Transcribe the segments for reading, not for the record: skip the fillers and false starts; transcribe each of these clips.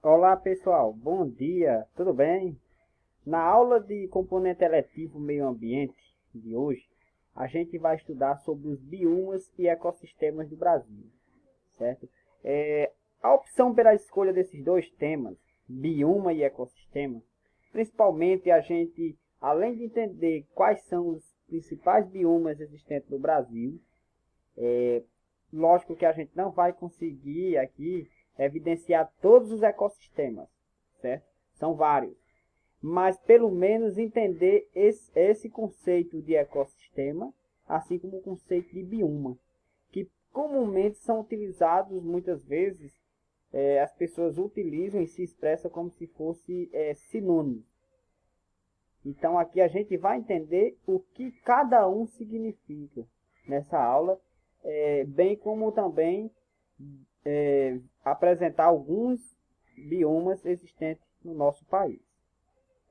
Olá pessoal, bom dia, tudo bem? Na aula de componente eletivo meio ambiente de hoje, a gente vai estudar sobre os biomas e ecossistemas do Brasil, certo? A opção pela escolha desses dois temas, bioma e ecossistema, principalmente a gente, além de entender quais são os principais biomas existentes no Brasil, lógico que a gente não vai conseguir aqui evidenciar todos os ecossistemas, certo? São vários. Mas pelo menos entender esse conceito de ecossistema, assim como o conceito de bioma, que comumente são utilizados muitas vezes, as pessoas utilizam e se expressam como se fosse sinônimo. Então aqui a gente vai entender o que cada um significa nessa aula, bem como também apresentar alguns biomas existentes no nosso país.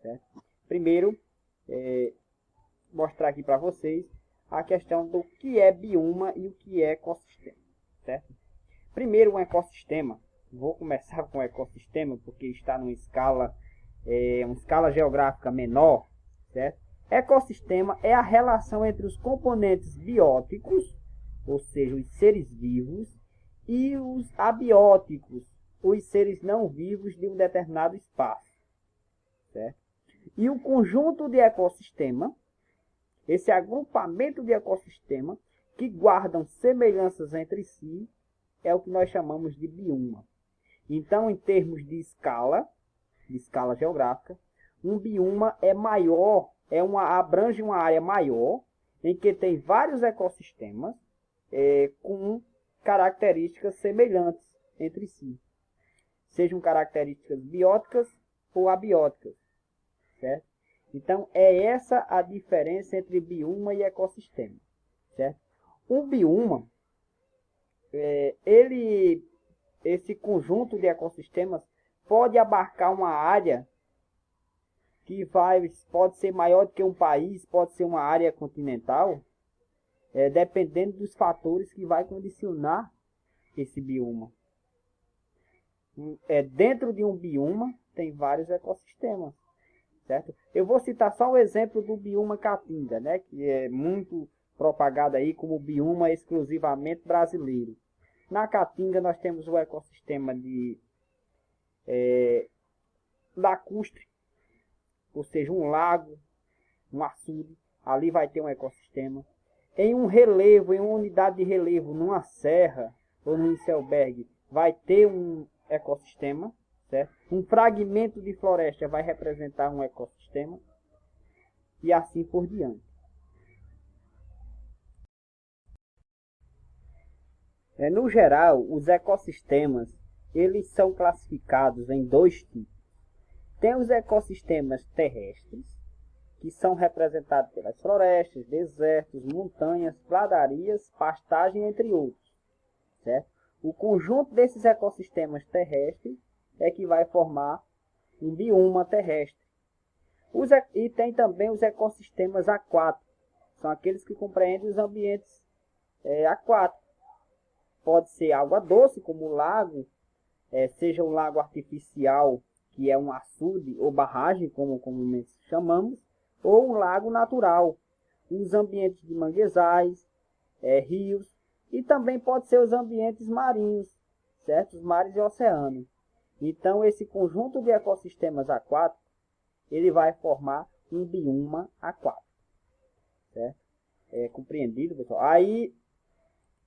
Certo? Primeiro, mostrar aqui para vocês a questão do que é bioma e o que é ecossistema. Certo? Primeiro, um ecossistema. Vou começar com o ecossistema porque está numa escala, uma escala geográfica menor. Certo? Ecossistema é a relação entre os componentes bióticos, ou seja, os seres vivos, e os abióticos, os seres não vivos de um determinado espaço. Certo? E o conjunto de ecossistema, esse agrupamento de ecossistema que guardam semelhanças entre si, é o que nós chamamos de bioma. Então, em termos de escala geográfica, um bioma é maior, abrange uma área maior, em que tem vários ecossistemas com características semelhantes entre si, sejam características bióticas ou abióticas, certo? Então é essa a diferença entre bioma e ecossistema, certo? Um bioma, esse conjunto de ecossistemas pode abarcar uma área que pode ser maior do que um país, pode ser uma área continental, dependendo dos fatores que vai condicionar esse bioma. Dentro de um bioma tem vários ecossistemas, certo? Eu vou citar só o exemplo do bioma Caatinga, né, que é muito propagado aí como bioma exclusivamente brasileiro. Na Caatinga nós temos o ecossistema de lacustre, ou seja, um lago, um açude, ali vai ter um ecossistema. Em um relevo, em uma unidade de relevo, numa serra ou num iceberg, vai ter um ecossistema, certo? Um fragmento de floresta vai representar um ecossistema e assim por diante. No geral, os ecossistemas eles são classificados em dois tipos. Tem os ecossistemas terrestres, que são representados pelas florestas, desertos, montanhas, pradarias, pastagem, entre outros. Certo? O conjunto desses ecossistemas terrestres é que vai formar um bioma terrestre. E tem também os ecossistemas aquáticos, são aqueles que compreendem os ambientes aquáticos. Pode ser água doce, como o lago, seja um lago artificial, que é um açude ou barragem, como comumente chamamos, ou um lago natural, os ambientes de manguezais, rios, e também pode ser os ambientes marinhos, certo? Os mares e oceanos. Então, esse conjunto de ecossistemas aquáticos, ele vai formar um bioma aquático, certo? Compreendido, pessoal? Aí,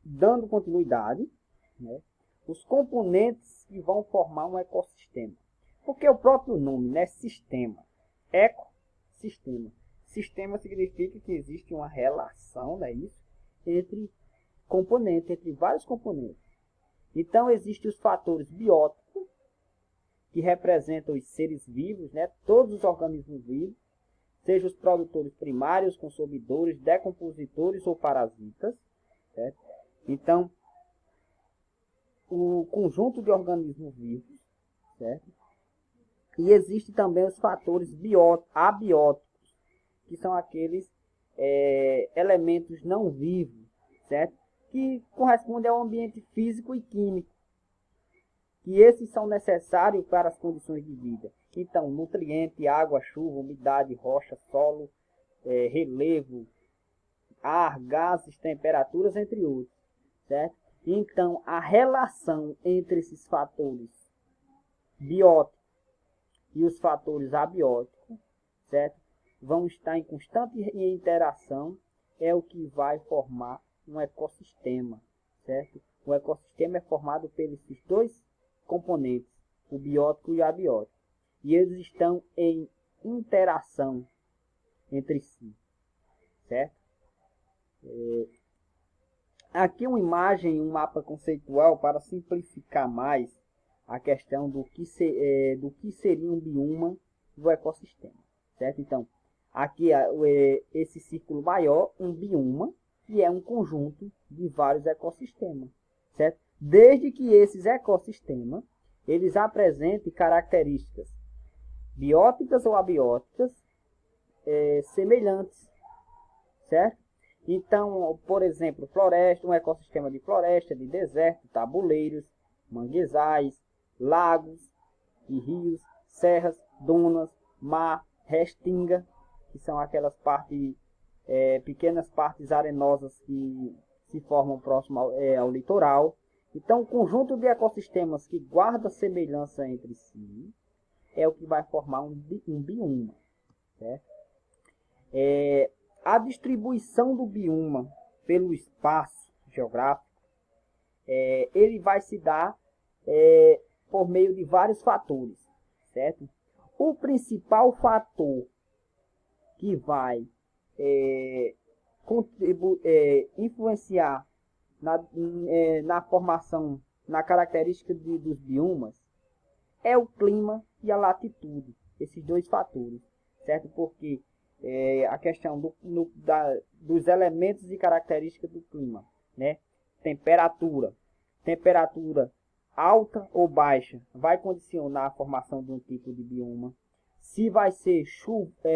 dando continuidade, né, os componentes que vão formar um ecossistema. Porque o próprio nome, né, sistema, ecossistema. Sistema significa que existe uma relação, né, entre componentes, entre vários componentes. Então, existem os fatores bióticos, que representam os seres vivos, né, todos os organismos vivos, sejam os produtores primários, consumidores, decompositores ou parasitas. Certo? Então, o conjunto de organismos vivos, certo? E existe também os fatores abióticos, que são aqueles elementos não vivos, certo? Que correspondem ao ambiente físico e químico. que esses são necessários para as condições de vida. Então, nutriente, água, chuva, umidade, rocha, solo, relevo, ar, gases, temperaturas, entre outros, certo? Então, a relação entre esses fatores bióticos e os fatores abióticos, certo? Vão estar em constante interação, é o que vai formar um ecossistema, certo? O ecossistema é formado pelos dois componentes, o biótico e o abiótico, e eles estão em interação entre si, certo? Aqui uma imagem, um mapa conceitual para simplificar mais a questão do que seria um bioma do ecossistema, certo? Então, aqui esse círculo maior, um bioma, que é um conjunto de vários ecossistemas, certo? Desde que esses ecossistemas, eles apresentem características bióticas ou abióticas semelhantes, certo? Então, por exemplo, floresta, um ecossistema de floresta, de deserto, tabuleiros, manguezais, lagos e rios, serras, dunas, mar, restinga, que são aquelas pequenas partes arenosas que se formam próximo ao litoral. Então, o conjunto de ecossistemas que guarda semelhança entre si é o que vai formar um bioma, certo? A distribuição do bioma pelo espaço geográfico, ele vai se dar por meio de vários fatores, certo? O principal fator que vai influenciar na formação, na característica dos biomas, é o clima e a latitude, esses dois fatores, certo? Porque a questão dos elementos e características do clima, né? Temperatura alta ou baixa vai condicionar a formação de um tipo de bioma. Se vai ser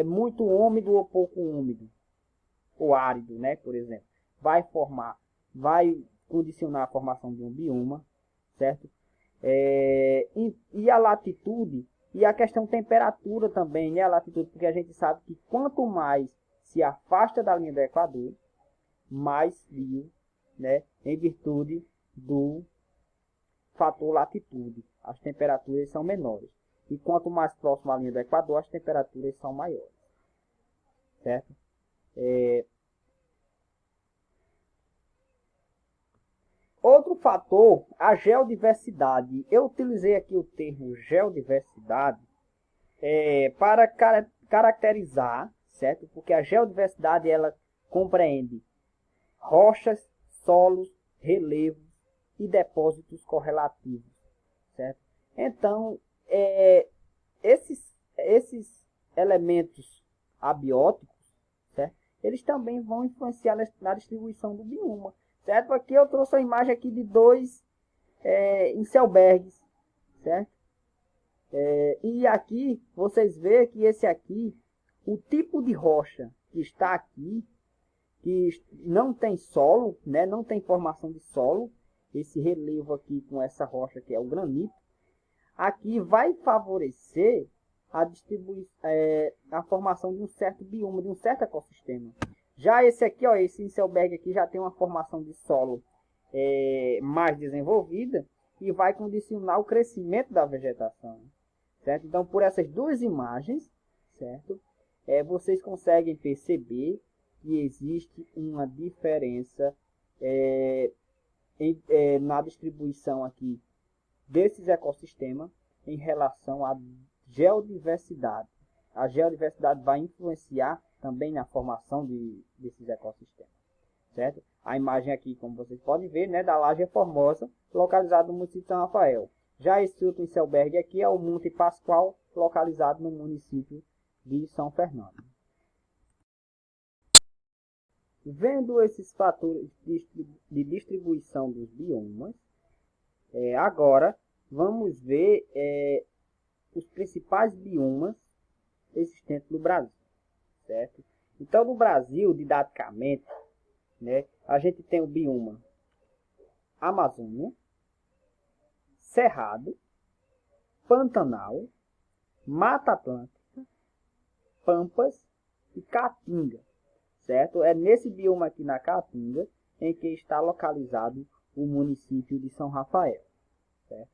muito úmido ou pouco úmido, ou árido, né? Por exemplo, vai condicionar a formação de um bioma, certo? E a latitude e a questão temperatura também, né? A latitude, porque a gente sabe que quanto mais se afasta da linha do Equador, mais frio, né? Em virtude do fator latitude. As temperaturas são menores. E quanto mais próximo à linha do Equador, as temperaturas são maiores, certo? Outro fator, a geodiversidade. Eu utilizei aqui o termo geodiversidade para caracterizar, certo? Porque a geodiversidade ela compreende rochas, solos, relevos e depósitos correlativos, certo? Então, esses elementos abióticos, certo? Eles também vão influenciar na distribuição do bioma, certo? Aqui eu trouxe a imagem aqui de dois Inselbergs, certo? E aqui vocês veem que esse aqui, o tipo de rocha que está aqui, que não tem solo, né? Não tem formação de solo, esse relevo aqui com essa rocha que é o granito, aqui vai favorecer a formação de um certo bioma, de um certo ecossistema. Já esse aqui, ó, esse Inselberg aqui já tem uma formação de solo mais desenvolvida e vai condicionar o crescimento da vegetação, certo? Então, por essas duas imagens, certo? Vocês conseguem perceber que existe uma diferença na distribuição aqui desses ecossistemas em relação à geodiversidade. A geodiversidade vai influenciar também na formação desses ecossistemas, certo? A imagem aqui, como vocês podem ver, né, da Laje Formosa, localizado no município de São Rafael. Já esse outro Inselberg aqui é o Monte Pascoal, localizado no município de São Fernando. Vendo esses fatores de distribuição dos biomas, agora vamos ver os principais biomas existentes no Brasil, certo? Então, no Brasil, didaticamente, né, a gente tem o bioma Amazônia, Cerrado, Pantanal, Mata Atlântica, Pampas e Caatinga, certo? É nesse bioma aqui na Caatinga em que está localizado o município de São Rafael, certo?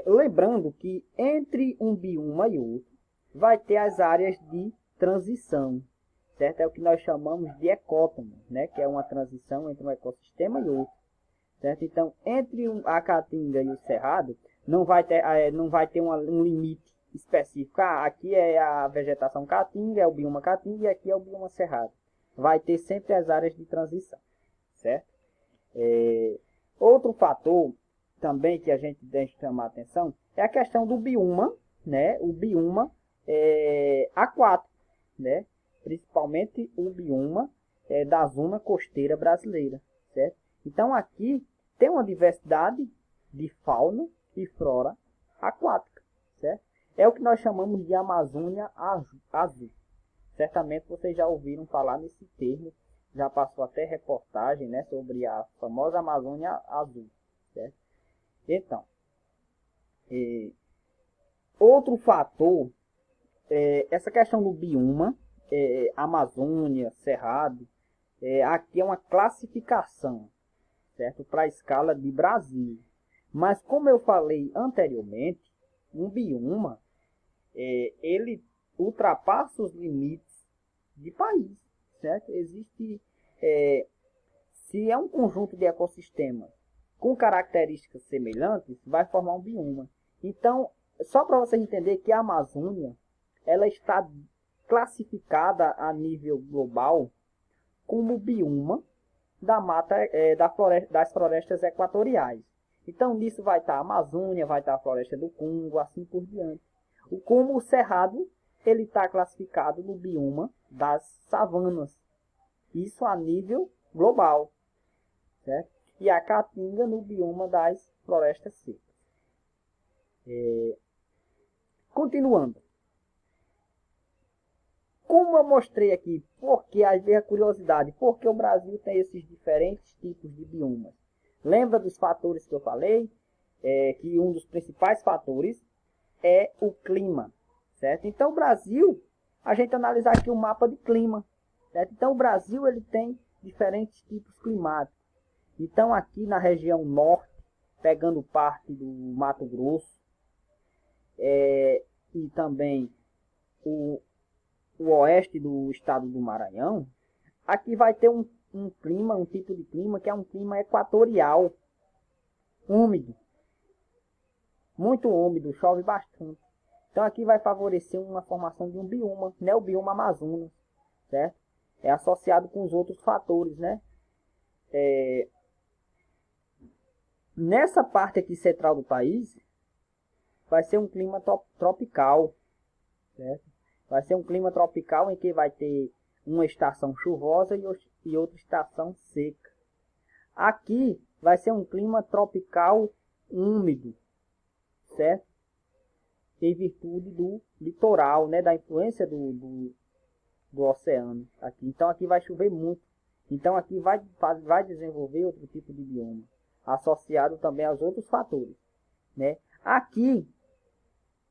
Lembrando que entre um bioma e outro vai ter as áreas de transição, certo? É o que nós chamamos de ecótomo, né? Que é uma transição entre um ecossistema e outro, certo? Então, entre a Caatinga e o Cerrado, não vai ter um limite específico. Aqui é a vegetação Caatinga, é o bioma Caatinga, e aqui é o bioma Cerrado. Vai ter sempre as áreas de transição, certo? Outro fator também que a gente deve chamar a atenção é a questão do bioma, né? O bioma aquático, né? Principalmente o bioma da zona costeira brasileira, certo? Então aqui tem uma diversidade de fauna e flora aquática, certo? É o que nós chamamos de Amazônia Azul. Certamente vocês já ouviram falar nesse termo, já passou até reportagem, né, sobre a famosa Amazônia Azul, certo? Então, outro fator, essa questão do bioma, Amazônia, Cerrado, aqui é uma classificação, certo? Para a escala de Brasil. Mas como eu falei anteriormente, um bioma, ele ultrapassa os limites de país, certo? Existe, se é um conjunto de ecossistemas com características semelhantes, vai formar um bioma. Então, só para você entender que a Amazônia, ela está classificada a nível global como bioma da mata, das florestas equatoriais. Então, nisso vai estar a Amazônia, vai estar a floresta do Congo, assim por diante. Como o Cerrado, ele está classificado no bioma das savanas. Isso a nível global, certo? E a Caatinga no bioma das florestas secas. Continuando. Como eu mostrei aqui, porque às vezes a curiosidade, por que o Brasil tem esses diferentes tipos de biomas? Lembra dos fatores que eu falei? Que um dos principais fatores é o clima, certo? Então o Brasil, a gente analisar aqui o mapa de clima, certo? Então o Brasil ele tem diferentes tipos climáticos. Então aqui na região norte, pegando parte do Mato Grosso, e também o oeste do estado do Maranhão, aqui vai ter um clima, um tipo de clima que é um clima equatorial, úmido, muito úmido, chove bastante. Então aqui vai favorecer uma formação de um bioma, né? O bioma Amazonas, certo? É associado com os outros fatores, né? Nessa parte aqui central do país, vai ser um clima tropical, certo? Vai ser um clima tropical em que vai ter uma estação chuvosa e outra estação seca. Aqui vai ser um clima tropical úmido, certo? Em virtude do litoral, né? Da influência do oceano aqui. Então aqui vai chover muito. Então aqui vai desenvolver outro tipo de bioma, associado também aos outros fatores, né? Aqui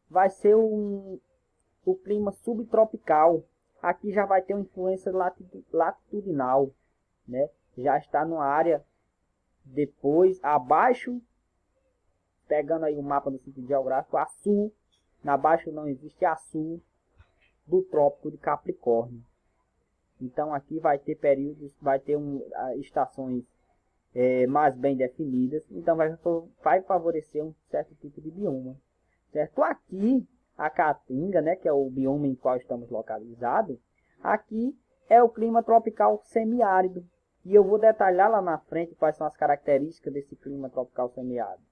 vai ser o clima subtropical. Aqui já vai ter uma influência latitudinal, né? Já está numa área depois abaixo, pegando aí o mapa do sentido geográfico, a sul, na baixo não existe a sul do Trópico de Capricórnio. Então aqui vai ter períodos, vai ter estações mais bem definidas, então vai favorecer um certo tipo de bioma, certo? Aqui a Caatinga, né, que é o bioma em qual estamos localizados, aqui é o clima tropical semiárido. E eu vou detalhar lá na frente quais são as características desse clima tropical semiárido,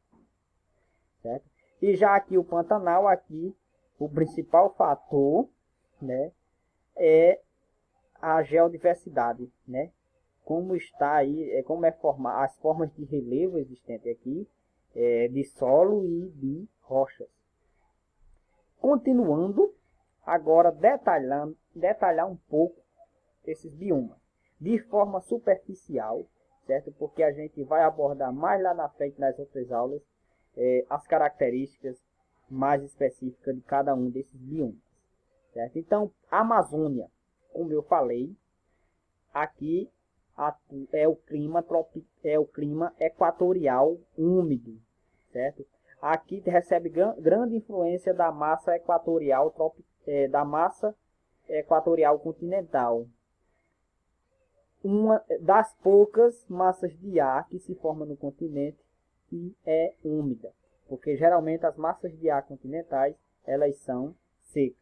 certo? E já aqui o Pantanal, aqui o principal fator, né, é a geodiversidade, né? Como está aí, como é formar as formas de relevo existentes aqui, de solo e de rochas. Continuando, agora detalhar um pouco esses biomas, de forma superficial, certo? Porque a gente vai abordar mais lá na frente nas outras aulas, as características mais específicas de cada um desses biomas, certo? Então, a Amazônia, como eu falei, aqui é o clima equatorial úmido, certo? Aqui recebe grande influência da massa equatorial continental, uma das poucas massas de ar que se forma no continente que é úmida, porque geralmente as massas de ar continentais elas são secas,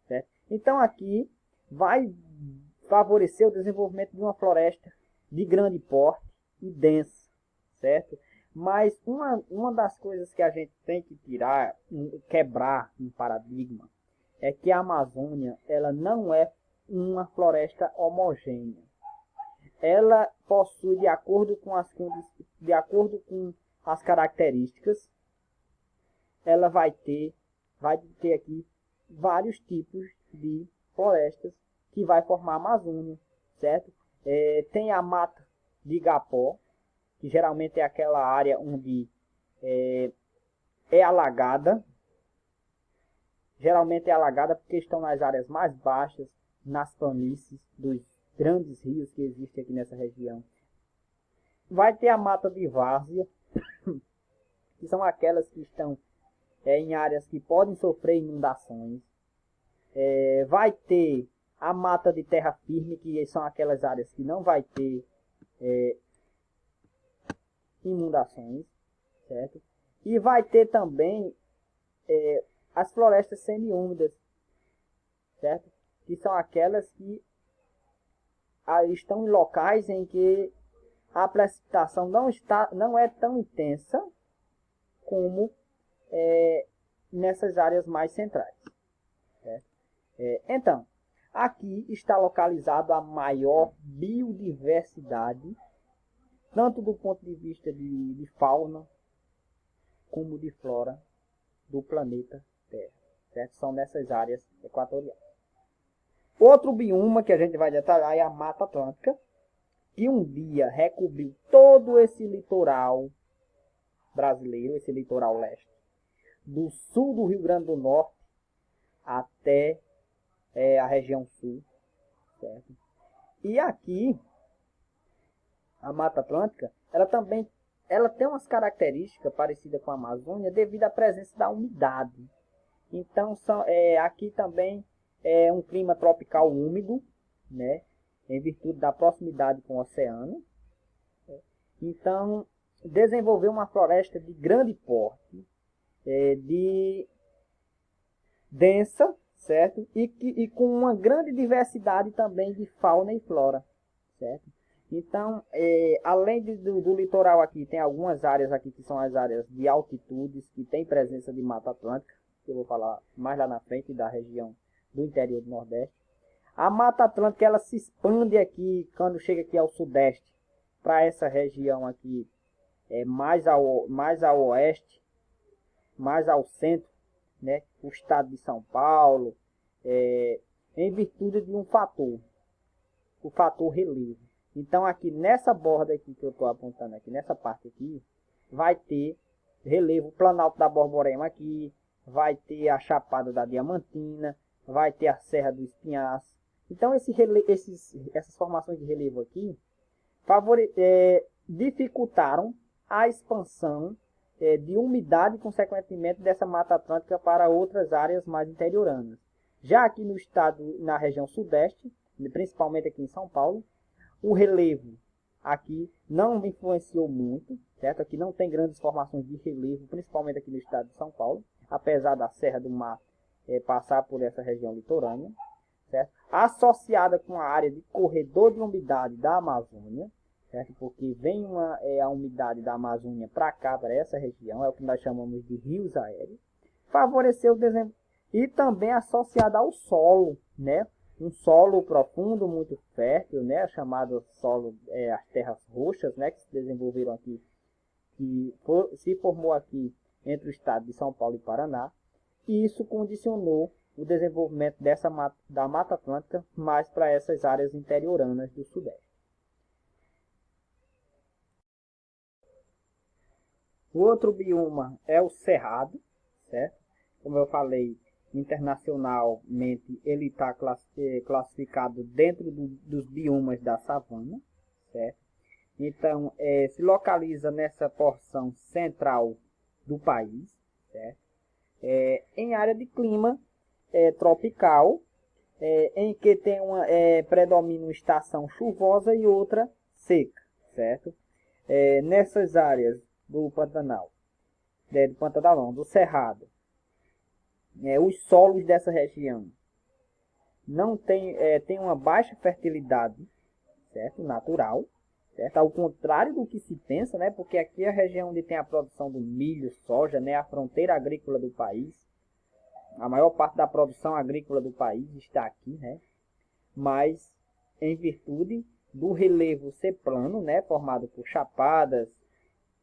certo? Então aqui vai favorecer o desenvolvimento de uma floresta de grande porte e densa, certo? Mas uma das coisas que a gente tem que quebrar um paradigma, é que a Amazônia ela não é uma floresta homogênea. Ela possui, de acordo com as características, ela vai ter aqui vários tipos de florestas que vai formar a Amazônia, certo? Tem a mata de igapó, que geralmente é aquela área onde é alagada. Geralmente é alagada porque estão nas áreas mais baixas, nas planícies dos grandes rios que existem aqui nessa região. Vai ter a mata de várzea, que são aquelas que estão em áreas que podem sofrer inundações. Vai ter a mata de terra firme, que são aquelas áreas que não vai ter inundações, certo? E vai ter também as florestas semiúmidas, certo? Que são aquelas que estão em locais em que a precipitação não é tão intensa como nessas áreas mais centrais, certo? Então, aqui está localizado a maior biodiversidade, tanto do ponto de vista de fauna como de flora do planeta Terra, certo? São nessas áreas equatoriais. Outro bioma que a gente vai detalhar é a Mata Atlântica, que um dia recobriu todo esse litoral brasileiro, esse litoral leste, do sul do Rio Grande do Norte até a região sul, certo? E aqui, a Mata Atlântica, ela tem umas características parecidas com a Amazônia devido à presença da umidade. Então, aqui também é um clima tropical úmido, né? Em virtude da proximidade com o oceano. Então, desenvolveu uma floresta de grande porte, de densa, certo? E com uma grande diversidade também de fauna e flora, certo? Então, além do litoral aqui, tem algumas áreas aqui que são as áreas de altitudes, que tem presença de Mata Atlântica, que eu vou falar mais lá na frente, da região do interior do Nordeste. A Mata Atlântica ela se expande aqui, quando chega aqui ao sudeste, para essa região aqui, mais ao oeste, mais ao centro, né, o estado de São Paulo, em virtude de um fator, o fator relevo. Então aqui nessa borda aqui que eu estou apontando aqui, nessa parte aqui, vai ter relevo Planalto da Borborema aqui, vai ter a Chapada da Diamantina, vai ter a Serra do Espinhaço. Então essas formações de relevo aqui dificultaram a expansão de umidade, consequentemente, dessa Mata Atlântica para outras áreas mais interioranas. Já aqui no estado, na região sudeste, principalmente aqui em São Paulo, o relevo aqui não influenciou muito, certo? Aqui não tem grandes formações de relevo, principalmente aqui no estado de São Paulo, apesar da Serra do Mar passar por essa região litorânea, certo? Associada com a área de corredor de umidade da Amazônia, certo? Porque vem a umidade da Amazônia para cá, para essa região, é o que nós chamamos de rios aéreos, favoreceu o desenvolvimento, e também associada ao solo, né? Um solo profundo, muito fértil, né? Chamado solo, as terras roxas, né? Que se desenvolveram aqui, se formou aqui entre o estado de São Paulo e Paraná, e isso condicionou o desenvolvimento da Mata Atlântica mais para essas áreas interioranas do Sudeste. O outro bioma é o cerrado, certo? Como eu falei, internacionalmente ele está classificado dentro dos biomas da savana, certo? Então, se localiza nessa porção central do país, certo? Em área de clima tropical, em que tem predomina uma estação chuvosa e outra seca, certo? Nessas áreas do Pantanal, do Cerrado, os solos dessa região não tem uma baixa fertilidade, certo? Natural, certo? Ao contrário do que se pensa, né? Porque aqui é a região onde tem a produção do milho, soja, né? A fronteira agrícola do país. A maior parte da produção agrícola do país está aqui, né? Mas em virtude do relevo ser plano, né? Formado por chapadas,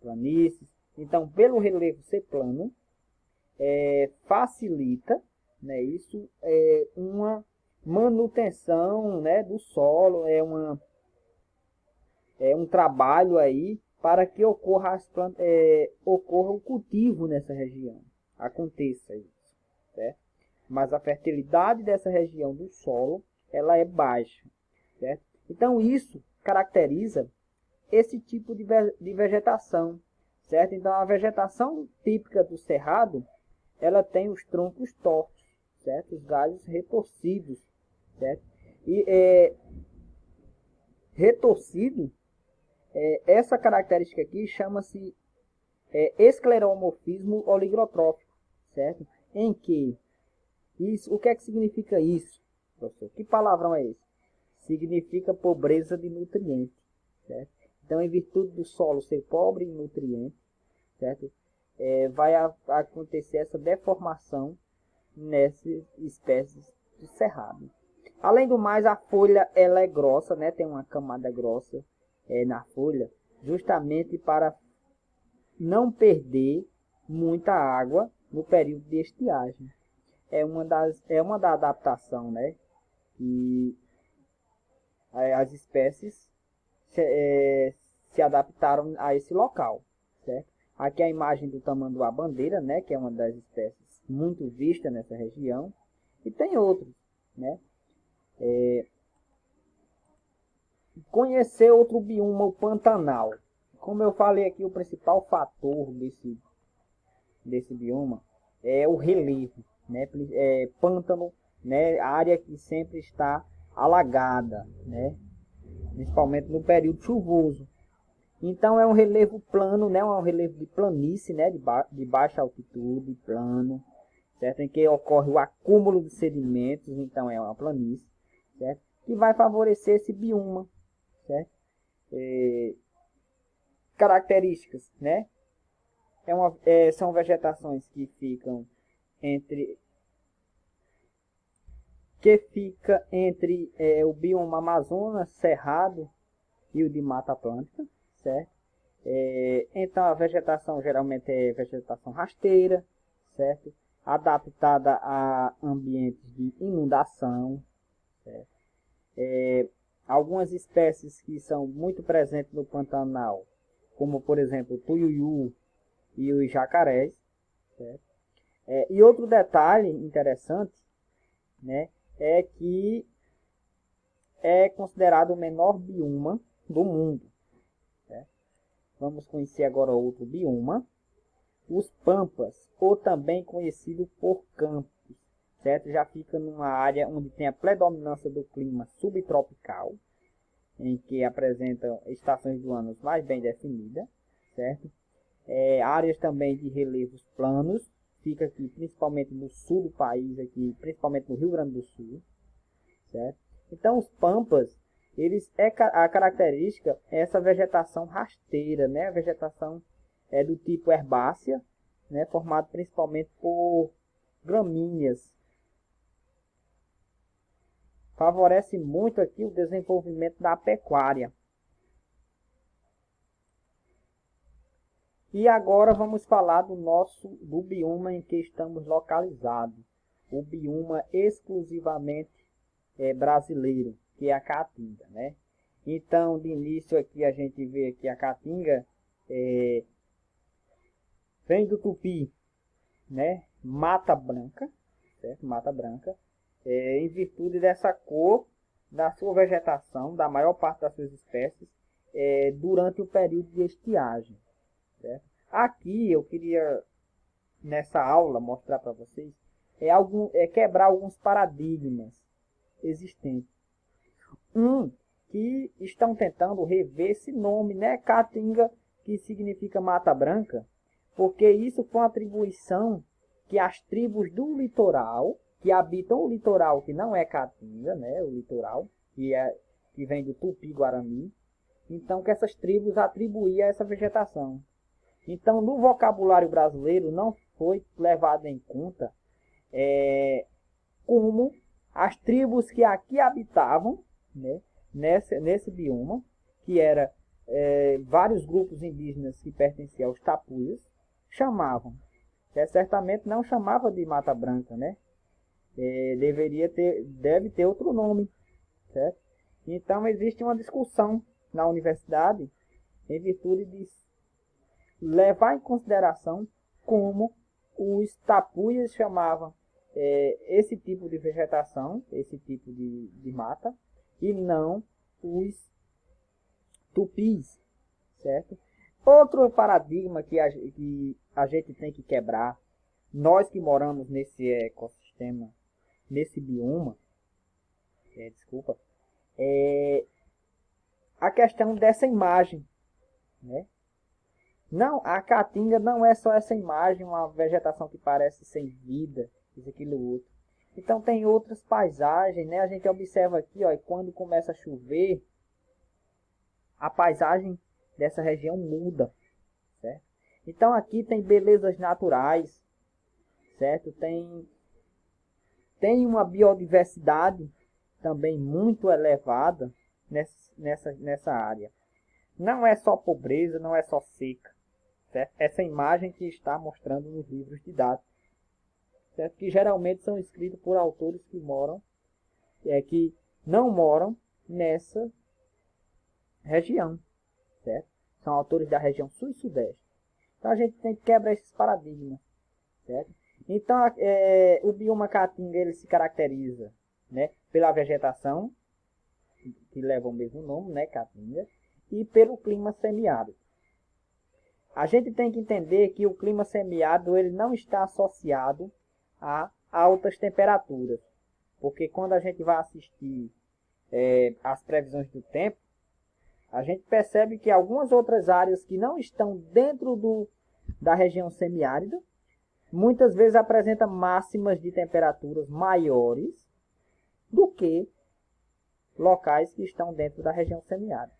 planícies. Então, pelo relevo ser plano, facilita, né? Isso uma manutenção, né? Do solo, um trabalho aí para que ocorra o cultivo nessa região. Aconteça isso, certo? Mas a fertilidade dessa região do solo, ela é baixa, certo? Então isso caracteriza esse tipo de vegetação, certo? Então a vegetação típica do cerrado, ela tem os troncos tortos, certo? Os galhos retorcidos, certo? E retorcido, essa característica aqui chama-se escleromorfismo oligotrófico, certo? Em que isso, o que é que significa isso, professor? Que palavrão é esse? Significa pobreza de nutrientes, certo? Então, em virtude do solo ser pobre em nutrientes, certo? Vai acontecer essa deformação nessas espécies de cerrado. Além do mais, a folha ela é grossa, né? Tem uma camada grossa na folha, justamente para não perder muita água no período de estiagem. É uma da adaptação, né? E as espécies se adaptaram a esse local, certo? Aqui a imagem do tamanduá-bandeira, né? Que é uma das espécies muito vista nessa região. E tem outros, né? Conhecer outro bioma, o Pantanal. Como eu falei aqui, o principal fator desse bioma é o relevo, né? Pântano, né? Área que sempre está alagada, né? Principalmente no período chuvoso. Então é um relevo plano, né? Um relevo de planície, né? De baixa altitude, plano, certo? Em que ocorre o acúmulo de sedimentos, então é uma planície, certo? Que vai favorecer esse bioma, certo? Características, né? São vegetações que ficam entre o bioma Amazonas, Cerrado e o de Mata Atlântica, certo? Então a vegetação geralmente é vegetação rasteira, certo? Adaptada a ambientes de inundação, certo? Algumas espécies que são muito presentes no Pantanal, como por exemplo o tuiuiu e os jacarés, certo? E outro detalhe interessante, né, é que é considerado o menor bioma do mundo, certo? Vamos conhecer agora outro bioma, os pampas, ou também conhecido por campos, certo? Já fica numa área onde tem a predominância do clima subtropical, em que apresentam estações do ano mais bem definidas, certo? Áreas também de relevos planos, fica aqui principalmente no sul do país, aqui, principalmente no Rio Grande do Sul, certo? Então os pampas, a característica é essa vegetação rasteira, né? A vegetação é do tipo herbácea, né? Formado principalmente por gramíneas. Favorece muito aqui o desenvolvimento da pecuária. E agora vamos falar do bioma em que estamos localizados. O bioma exclusivamente brasileiro, que é a Caatinga, né? Então, de início aqui a gente vê aqui a Caatinga Vem do tupi, né? Mata branca, certo? Mata branca. Em virtude dessa cor da sua vegetação, da maior parte das suas espécies, durante o período de estiagem. Certo? Aqui eu queria, nessa aula, mostrar para vocês, quebrar alguns paradigmas existentes. Que estão tentando rever esse nome, né? Caatinga, que significa mata branca, porque isso foi uma atribuição que as tribos do litoral, que habitam o litoral, que não é Caatinga, né? O litoral, que vem do Tupi-Guarani, então que essas tribos atribuíam essa vegetação. Então, no vocabulário brasileiro não foi levado em conta como as tribos que aqui habitavam, né, nesse bioma, que era vários grupos indígenas que pertenciam aos tapuias, chamavam. Certamente não chamava de Mata Branca, né? Deve ter outro nome, certo? Então existe uma discussão na universidade em virtude de levar em consideração como os tapuias chamavam esse tipo de vegetação, esse tipo de mata, e não os tupis, certo? Outro paradigma que a gente tem que quebrar, nós que moramos nesse ecossistema, nesse bioma, é a questão dessa imagem, né? Não, a caatinga não é só essa imagem, uma vegetação que parece sem vida, isso, aquilo, outro. Então tem outras paisagens, né? A gente observa aqui, ó, e quando começa a chover, a paisagem dessa região muda, certo? Então aqui tem belezas naturais, certo? Tem uma biodiversidade também muito elevada nessa área. Não é só pobreza, não é só seca, certo? Essa imagem que está mostrando nos livros didáticos, certo? Que geralmente são escritos por autores que não moram nessa região, certo? São autores da região sul e sudeste. Então a gente tem que quebrar esses paradigmas, certo? Então o bioma caatinga ele se caracteriza, né, pela vegetação que leva o mesmo nome, né, caatinga, e pelo clima semiárido. A gente tem que entender que o clima semiárido ele não está associado a altas temperaturas, porque quando a gente vai assistir as previsões do tempo, a gente percebe que algumas outras áreas que não estão dentro da região semiárida, muitas vezes apresentam máximas de temperaturas maiores do que locais que estão dentro da região semiárida.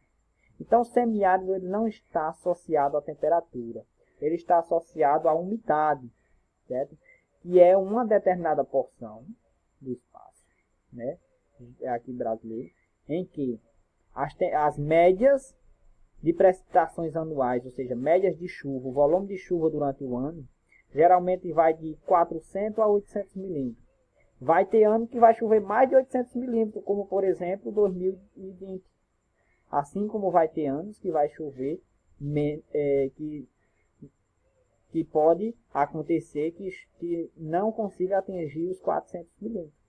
Então, o semiárido ele não está associado à temperatura, ele está associado à umidade, certo? Que é uma determinada porção do espaço, né? Aqui brasileiro, em que as médias de precipitações anuais, ou seja, médias de chuva, o volume de chuva durante o ano, geralmente vai de 400 a 800 milímetros. Vai ter ano que vai chover mais de 800 milímetros, como por exemplo 2020. Assim como vai ter anos que vai chover, que pode acontecer que não consiga atingir os 400 milímetros.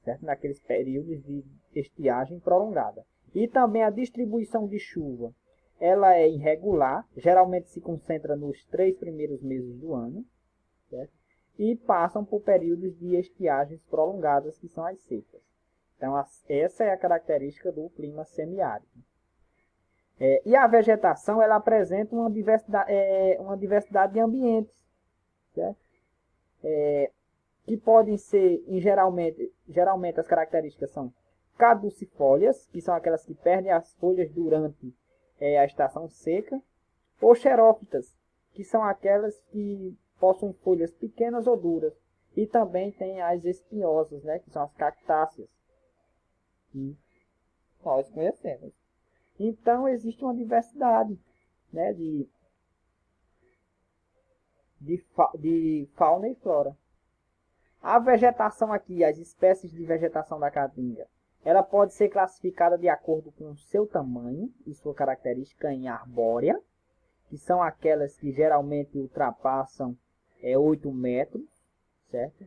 Certo? Naqueles períodos de estiagem prolongada. E também a distribuição de chuva, ela é irregular, geralmente se concentra nos 3 primeiros meses do ano, certo? E passam por períodos de estiagens prolongadas, que são as secas. Então, essa é a característica do clima semiárido. E a vegetação, ela apresenta uma diversidade de ambientes, certo? Que podem ser, geralmente as características são caducifólias, que são aquelas que perdem as folhas durante a estação seca, ou xerófitas, que são aquelas que possuem folhas pequenas ou duras. E também tem as espinhosas, né, que são as cactáceas, que nós conhecemos. Então existe uma diversidade, né, de fauna e flora. A vegetação aqui, as espécies de vegetação da caatinga, ela pode ser classificada de acordo com o seu tamanho e sua característica em arbórea, que são aquelas que geralmente ultrapassam 8 metros, certo?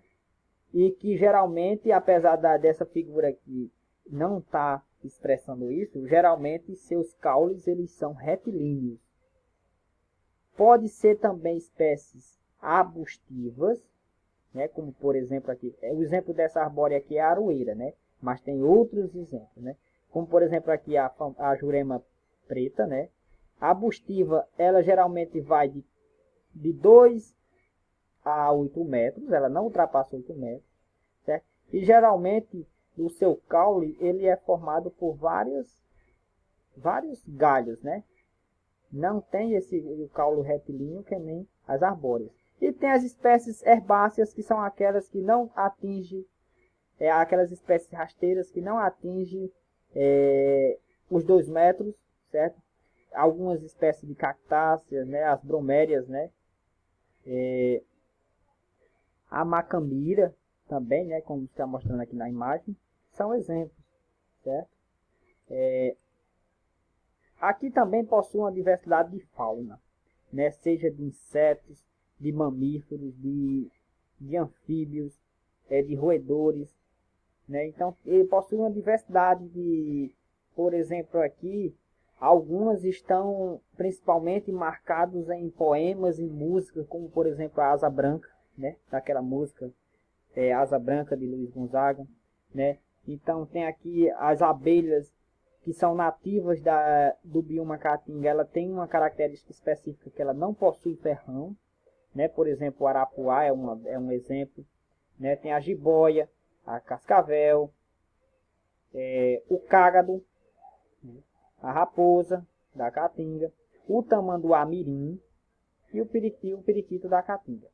E que geralmente, apesar dessa figura aqui não estar expressando isso, geralmente seus caules eles são retilíneos. Pode ser também espécies arbustivas, né? Como por exemplo aqui, o exemplo dessa arbórea aqui é a aroeira, né? Mas tem outros exemplos, né? Como por exemplo aqui a jurema preta, né? A arbustiva, ela geralmente vai de 2 a 8 metros, ela não ultrapassa 8 metros, certo? E geralmente o seu caule ele é formado por vários galhos, né? Não tem o caule retilíneo que nem as arbóreas. E tem as espécies herbáceas, que são aquelas que não atingem, aquelas espécies rasteiras que não atingem os 2 metros, certo? Algumas espécies de cactáceas, né? As bromérias, né? A macambira também, né? Como está mostrando aqui na imagem, são exemplos, certo? Aqui também possui uma diversidade de fauna, né? Seja de insetos, de mamíferos, de anfíbios, de roedores, né? Então ele possui uma diversidade por exemplo, aqui algumas estão principalmente marcados em poemas e músicas, como por exemplo a Asa Branca, né? Daquela música Asa Branca de Luiz Gonzaga, né? Então tem aqui as abelhas que são nativas do bioma caatinga. Ela tem uma característica específica que ela não possui ferrão, né? Por exemplo, o arapuá é um exemplo, né? Tem a jiboia, a cascavel, o cágado, né? A raposa da caatinga, o tamanduá mirim e o periquito da caatinga.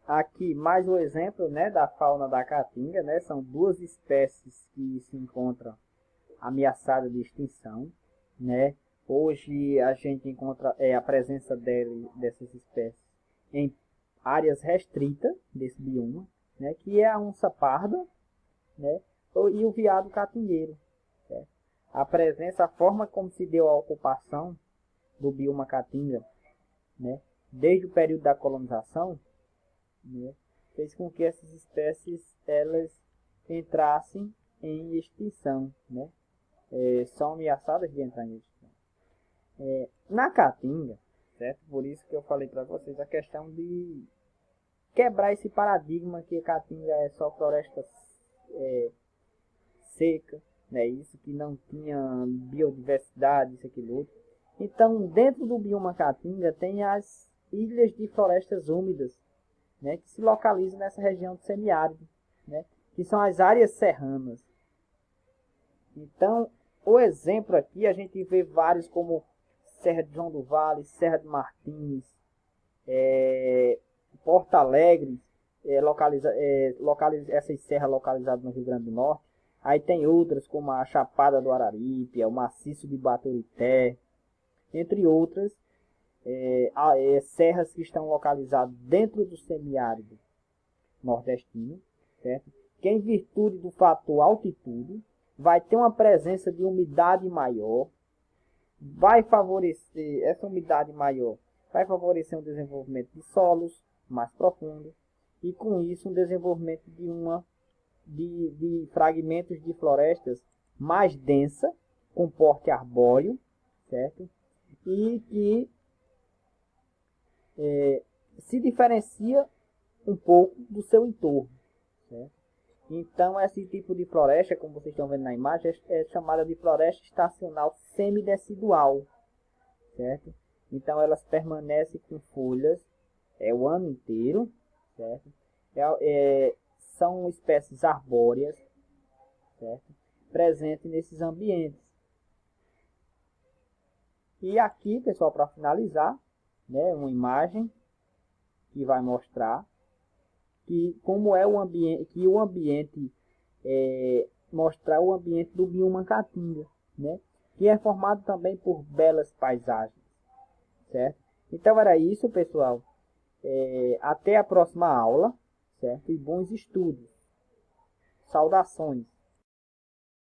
Aqui mais um exemplo, né, da fauna da caatinga, né? São duas espécies que se encontram ameaçadas de extinção, né? Hoje a gente encontra a presença dessas espécies em áreas restritas desse bioma, né? Que é a onça parda, né? E o veado catingueiro. Certo? A forma como se deu a ocupação do bioma caatinga, né? Desde o período da colonização, né? Fez com que essas espécies elas entrassem em extinção, né? São ameaçadas de entrar em extinção. Na caatinga, certo? Por isso que eu falei para vocês a questão de quebrar esse paradigma que a caatinga é só floresta seca, né? Isso que não tinha biodiversidade, isso aquilo outro. Então, dentro do bioma caatinga tem as ilhas de florestas úmidas, né? Que se localizam nessa região do semiárido, né? Que são as áreas serranas. Então, o exemplo aqui a gente vê vários como Serra de João do Vale, Serra de Martins, Porto Alegre, essas serras localizadas no Rio Grande do Norte. Aí tem outras como a Chapada do Araripe, o Maciço de Baturité, entre outras serras que estão localizadas dentro do semiárido nordestino, certo? Que em virtude do fator altitude vai ter uma presença de umidade maior, vai favorecer essa umidade maior, vai favorecer um desenvolvimento de solos mais profundos e com isso um desenvolvimento de fragmentos de florestas mais densa, com porte arbóreo, certo? E que se diferencia um pouco do seu entorno, certo? Então esse tipo de floresta, como vocês estão vendo na imagem, é chamada de floresta estacional semidecidual, certo? Então elas permanecem com folhas o ano inteiro, certo? São espécies arbóreas, certo? Presentes nesses ambientes. E aqui, pessoal, para finalizar, né, uma imagem que vai mostrar que como é o ambiente, mostrar o ambiente do bioma caatinga, né? Que é formado também por belas paisagens, certo? Então era isso, pessoal. Até a próxima aula, certo? E bons estudos. Saudações.